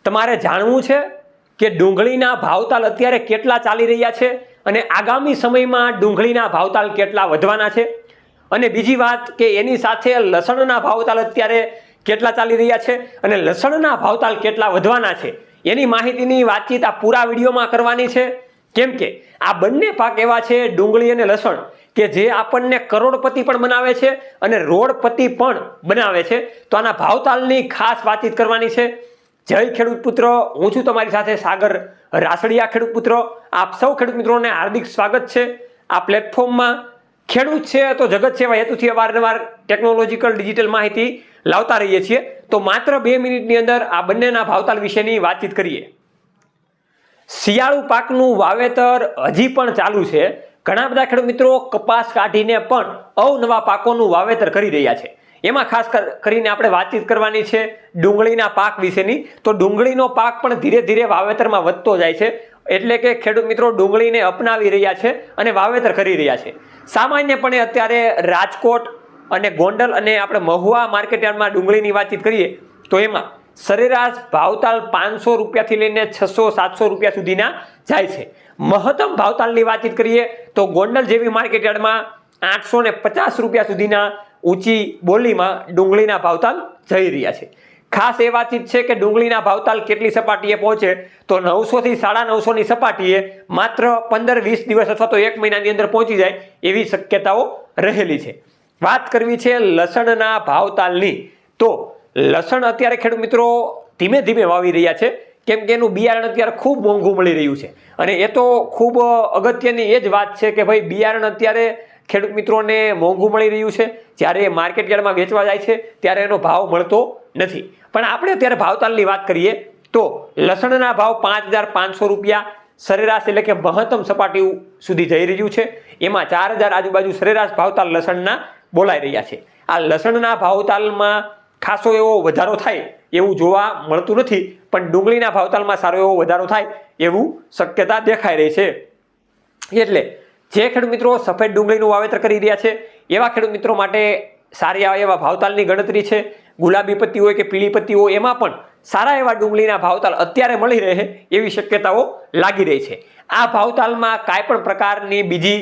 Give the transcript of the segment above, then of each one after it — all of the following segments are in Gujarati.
તમારે જાણવું છે કે ડુંગળીના ભાવતાલ અત્યારે કેટલા ચાલી રહ્યા છે અને આગામી સમયમાં ડુંગળીના ભાવતાલ કેટલા વધવાના છે। અને બીજી વાત કે એની સાથે લસણના ભાવતાલ અત્યારે કેટલા ચાલી રહ્યા છે અને લસણના ભાવતાલ કેટલા વધવાના છે એની માહિતીની વાતચીત આ પૂરા વિડીયોમાં કરવાની છે। કેમ કે આ બંને પાક એવા છે ડુંગળી અને લસણ કે જે આપણને કરોડપતિ પણ બનાવે છે અને રોડપતિ પણ બનાવે છે। તો આના ભાવતાલની ખાસ વાતચીત કરવાની છે। જય ખેડૂત પુત્રો, હું છું તમારી સાથે સાગર રાસડિયા। ખેડૂત પુત્રો, આપ સૌ ખેડૂત મિત્રોને હાર્દિક સ્વાગત છે આ પ્લેટફોર્મમાં। ખેડૂત છે તો જગત છે એવા હેતુથી અવારનવાર ટેકનોલોજીકલ ડિજિટલ માહિતી લાવતા રહીએ છીએ। તો માત્ર 2 મિનિટની અંદર આ બંનેના ભાવતાલ વિશેની વાતચીત કરીએ। શિયાળુ પાકનું વાવેતર હજી પણ ચાલુ છે। ઘણા બધા ખેડૂત મિત્રો કપાસ કાઢીને પણ અવનવા પાકોનું વાવેતર કરી રહ્યા છે। એમાં ખાસ કરીને આપણે વાતચીત કરવાની છે ડુંગળીના પાક વિશેની। તો ડુંગળીનો પાક પણ ધીરે ધીરે વાવેતરમાં વધતો જાય છે, એટલે કે ખેડૂત મિત્રો ડુંગળીને અપનાવી રહ્યા છે અને વાવેતર કરી રહ્યા છે। સામાન્યપણે અત્યારે રાજકોટ અને ગોંડલ અને આપણે મહુવા માર્કેટયાર્ડમાં ડુંગળીની વાતચીત કરીએ તો એમાં સરેરાશ ભાવતાલ 500 રૂપિયાથી લઈને 600-700 રૂપિયા સુધીના જાય છે। મહત્તમ ભાવતાલની વાતચીત કરીએ તો ગોંડલ જેવી માર્કેટયાર્ડમાં 850 રૂપિયા સુધીના ઊંચી બોલીમાં ડુંગળીના ભાવતાલ જઈ રહ્યા છે। ખાસ એ વાતચીત છે કે ડુંગળીના ભાવતાલ કેટલી સપાટીએ પહોંચે તો 900 થી 950 ની સપાટીએ માત્ર 15-20 દિવસ અથવા તો 1 મહિનાની અંદર પહોંચી જાય એવી શક્યતાઓ રહેલી છે। વાત કરવી છે લસણના ભાવતાલની। તો લસણ અત્યારે ખેડૂત મિત્રો ધીમે ધીમે વાવી રહ્યા છે, કેમ કે એનું બિયારણ અત્યારે ખૂબ મોંઘું મળી રહ્યું છે। અને એ તો ખૂબ અગત્યની એ જ વાત છે કે ભાઈ બિયારણ અત્યારે ખેડૂત મિત્રોને મોંઘું મળી રહ્યું છે, જ્યારે માર્કેટ યાર્ડમાં વેચવા જાય છે ત્યારે એનો ભાવ મળતો નથી। પણ આપણે અત્યારે ભાવતાલની વાત કરીએ તો લસણના ભાવ 5,500 રૂપિયા સરેરાશ એટલે કે મહત્તમ સપાટી સુધી જઈ રહ્યું છે। એમાં 4,000 આજુબાજુ સરેરાશ ભાવતાલ લસણના બોલાઈ રહ્યા છે। આ લસણના ભાવતાલમાં ખાસો એવો વધારો થાય એવું જોવા મળતું નથી, પણ ડુંગળીના ભાવતાલમાં સારો એવો વધારો થાય એવું શક્યતા દેખાઈ રહી છે। એટલે જે ખેડૂત મિત્રો સફેદ ડુંગળીનું વાવેતર કરી રહ્યા છે એવા ખેડૂત મિત્રો માટે સારા એવા ભાવતાલની ગણતરી છે। ગુલાબી પત્તી હોય કે પીળી પત્તી હોય એમાં પણ સારા એવા ડુંગળીના ભાવતાલ અત્યારે મળી રહે એવી શક્યતાઓ લાગી રહી છે। આ ભાવતાલમાં કાંઈ પણ પ્રકારની બીજી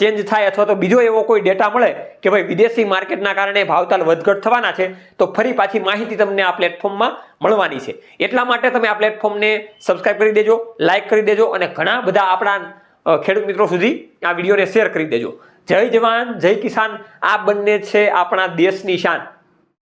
ચેન્જ થાય અથવા તો બીજો એવો કોઈ ડેટા મળે કે ભાઈ વિદેશી માર્કેટના કારણે ભાવતાલ વધઘટ થવાના છે તો ફરી પાછી માહિતી તમને આ પ્લેટફોર્મમાં મળવાની છે। એટલા માટે તમે આ પ્લેટફોર્મને સબસ્ક્રાઇબ કરી દેજો, લાઇક કરી દેજો અને ઘણા બધા આપણા ખેડૂત મિત્રો સુધી આ વિડીયોને શેર કરી દેજો। જય જવાન જય કિસાન, આ બંને છે આપણા દેશની શાન।